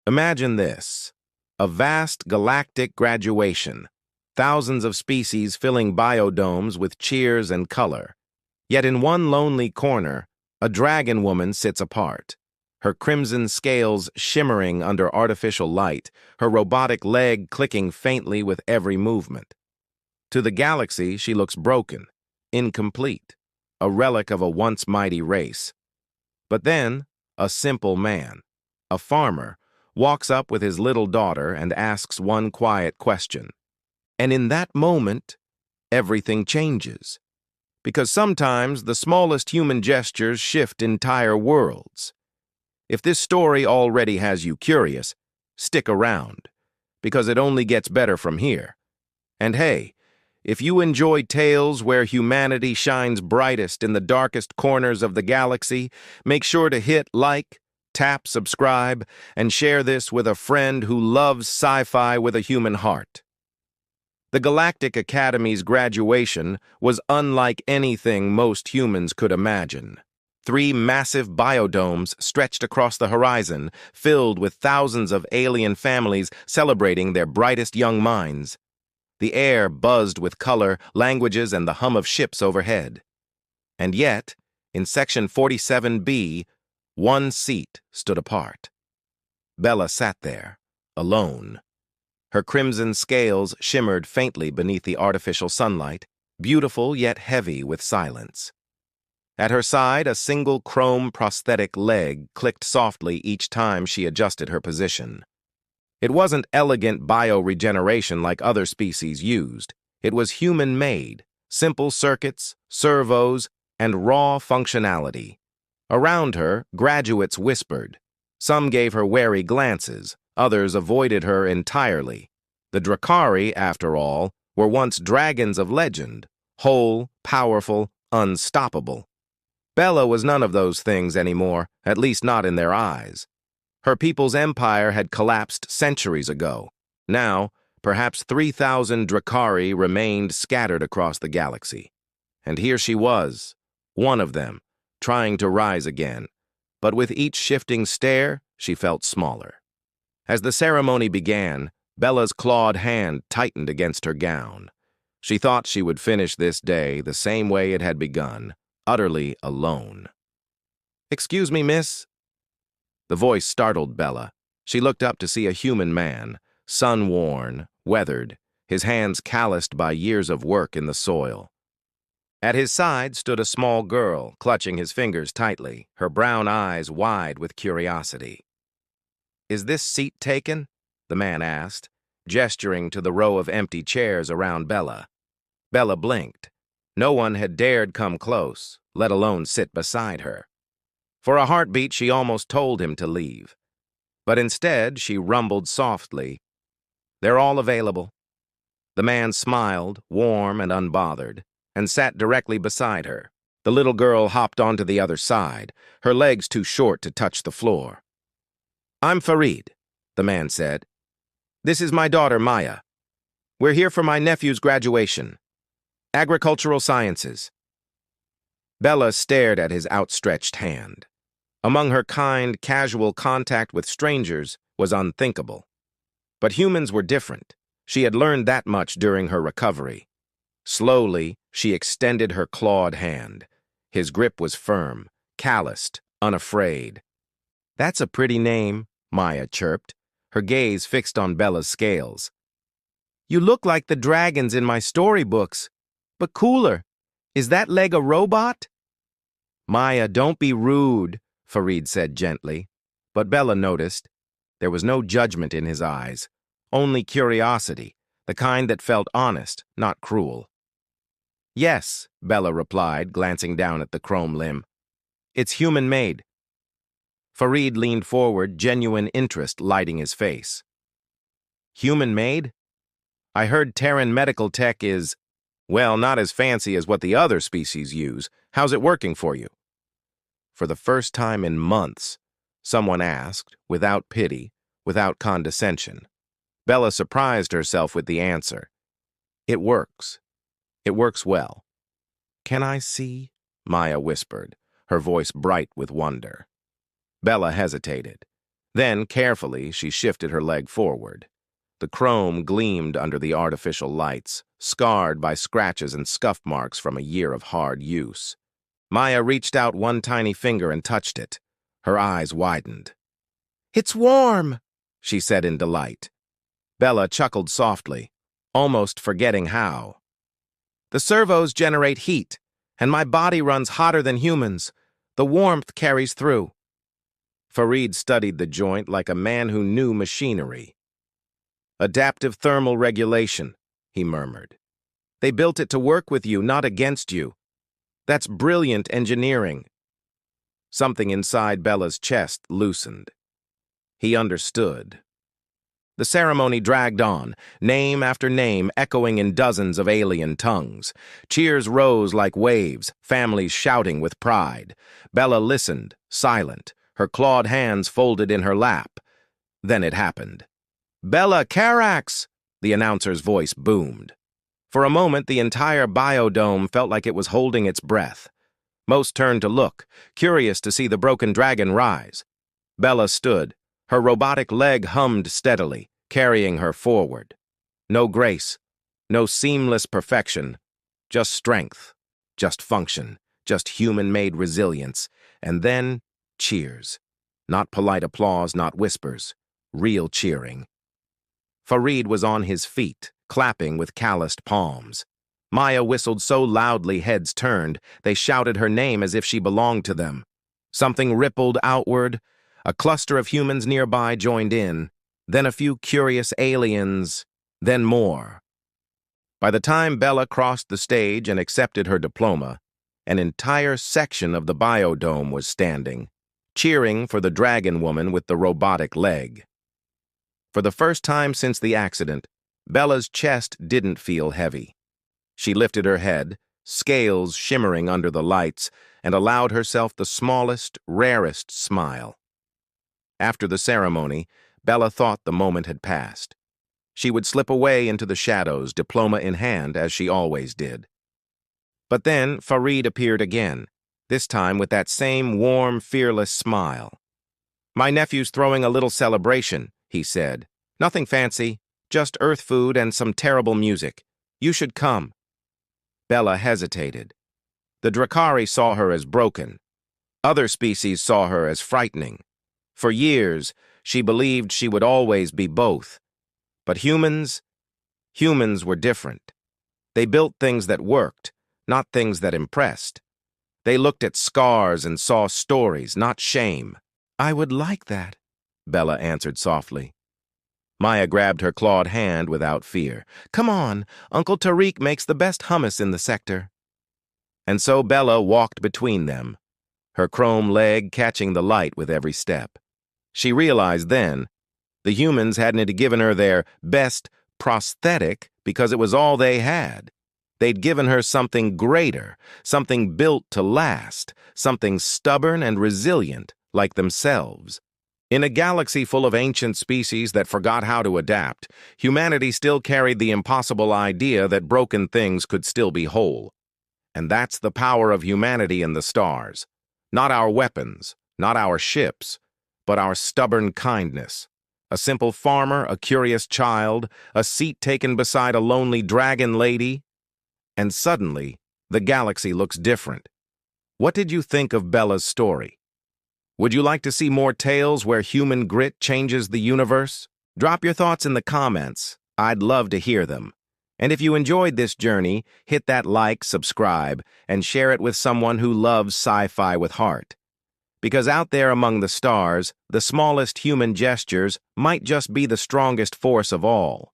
Imagine this: a vast galactic graduation, thousands of species filling biodomes with cheers and color. Yet in one lonely corner, a dragon woman sits apart, her crimson scales shimmering under artificial light, her robotic leg clicking faintly with every movement. To the galaxy, she looks broken, incomplete, a relic of a once mighty race. But then, a simple man, a farmer, walks up with his little daughter and asks one quiet question. And in that moment, everything changes. Because sometimes the smallest human gestures shift entire worlds. If this story already has you curious, stick around, because it only gets better from here. And hey, if you enjoy tales where humanity shines brightest in the darkest corners of the galaxy, make sure to hit like, tap subscribe, and share this with a friend who loves sci-fi with a human heart. The Galactic Academy's graduation was unlike anything most humans could imagine. 3 massive biodomes stretched across the horizon, filled with thousands of alien families celebrating their brightest young minds. The air buzzed with color, languages, and the hum of ships overhead. And yet, in Section 47B, one seat stood apart. Bella sat there, alone. Her crimson scales shimmered faintly beneath the artificial sunlight, beautiful yet heavy with silence. At her side, a single chrome prosthetic leg clicked softly each time she adjusted her position. It wasn't elegant bioregeneration like other species used. It was human-made, simple circuits, servos, and raw functionality. Around her, graduates whispered. Some gave her wary glances, others avoided her entirely. The Drakari, after all, were once dragons of legend, whole, powerful, unstoppable. Bella was none of those things anymore, at least not in their eyes. Her people's empire had collapsed centuries ago. Now, perhaps 3,000 Drakari remained scattered across the galaxy. And here she was, one of them, trying to rise again. But with each shifting stare, she felt smaller. As the ceremony began, Bella's clawed hand tightened against her gown. She thought she would finish this day the same way it had begun, utterly alone. "Excuse me, miss." The voice startled Bella. She looked up to see a human man, sun-worn, weathered, his hands calloused by years of work in the soil. At his side stood a small girl, clutching his fingers tightly, her brown eyes wide with curiosity. "Is this seat taken?" the man asked, gesturing to the row of empty chairs around Bella. Bella blinked. No one had dared come close, let alone sit beside her. For a heartbeat, she almost told him to leave. But instead, she rumbled softly, "They're all available." The man smiled, warm and unbothered, and sat directly beside her. The little girl hopped onto the other side, her legs too short to touch the floor. "I'm Farid," the man said. "This is my daughter, Maya. We're here for my nephew's graduation. Agricultural Sciences." Bella stared at his outstretched hand. Among her kind, casual contact with strangers was unthinkable. But humans were different. She had learned that much during her recovery. Slowly, she extended her clawed hand. His grip was firm, calloused, unafraid. "That's a pretty name," Maya chirped, her gaze fixed on Bella's scales. "You look like the dragons in my storybooks, but cooler. Is that leg a robot?" "Maya, don't be rude," Farid said gently. But Bella noticed. There was no judgment in his eyes, only curiosity, the kind that felt honest, not cruel. "Yes," Bella replied, glancing down at the chrome limb. "It's human-made." Farid leaned forward, genuine interest lighting his face. "Human-made? I heard Terran medical tech is, well, not as fancy as what the other species use. How's it working for you?" For the first time in months, someone asked, without pity, without condescension. Bella surprised herself with the answer. "It works. It works well." "Can I see?" Maya whispered, her voice bright with wonder. Bella hesitated. Then, carefully, she shifted her leg forward. The chrome gleamed under the artificial lights, scarred by scratches and scuff marks from a year of hard use. Maya reached out one tiny finger and touched it. Her eyes widened. "It's warm," she said in delight. Bella chuckled softly, almost forgetting how. "The servos generate heat, and my body runs hotter than humans. The warmth carries through." Farid studied the joint like a man who knew machinery. "Adaptive thermal regulation," he murmured. "They built it to work with you, not against you. That's brilliant engineering." Something inside Bella's chest loosened. He understood. The ceremony dragged on, name after name echoing in dozens of alien tongues. Cheers rose like waves, families shouting with pride. Bella listened, silent, her clawed hands folded in her lap. Then it happened. "Bella Carax!" the announcer's voice boomed. For a moment, the entire biodome felt like it was holding its breath. Most turned to look, curious to see the broken dragon rise. Bella stood. Her robotic leg hummed steadily, carrying her forward. No grace, no seamless perfection, just strength, just function, just human-made resilience. And then, cheers. Not polite applause, not whispers. Real cheering. Farid was on his feet, clapping with calloused palms. Maya whistled so loudly heads turned, they shouted her name as if she belonged to them. Something rippled outward. A cluster of humans nearby joined in, then a few curious aliens, then more. By the time Bella crossed the stage and accepted her diploma, an entire section of the biodome was standing, cheering for the dragon woman with the robotic leg. For the first time since the accident, Bella's chest didn't feel heavy. She lifted her head, scales shimmering under the lights, and allowed herself the smallest, rarest smile. After the ceremony, Bella thought the moment had passed. She would slip away into the shadows, diploma in hand, as she always did. But then Farid appeared again, this time with that same warm, fearless smile. "My nephew's throwing a little celebration," he said. "Nothing fancy, just earth food and some terrible music. You should come." Bella hesitated. The Drakari saw her as broken. Other species saw her as frightening. For years, she believed she would always be both. But humans were different. They built things that worked, not things that impressed. They looked at scars and saw stories, not shame. "I would like that," Bella answered softly. Maya grabbed her clawed hand without fear. "Come on, Uncle Tariq makes the best hummus in the sector." And so Bella walked between them, her chrome leg catching the light with every step. She realized then the humans hadn't given her their best prosthetic because it was all they had. They'd given her something greater, something built to last, something stubborn and resilient like themselves. In a galaxy full of ancient species that forgot how to adapt, humanity still carried the impossible idea that broken things could still be whole. And that's the power of humanity in the stars. Not our weapons, not our ships, but our stubborn kindness. A simple farmer, a curious child, a seat taken beside a lonely dragon lady. And suddenly, the galaxy looks different. What did you think of Bella's story? Would you like to see more tales where human grit changes the universe? Drop your thoughts in the comments. I'd love to hear them. And if you enjoyed this journey, hit that like, subscribe, and share it with someone who loves sci-fi with heart. Because out there among the stars, the smallest human gestures might just be the strongest force of all.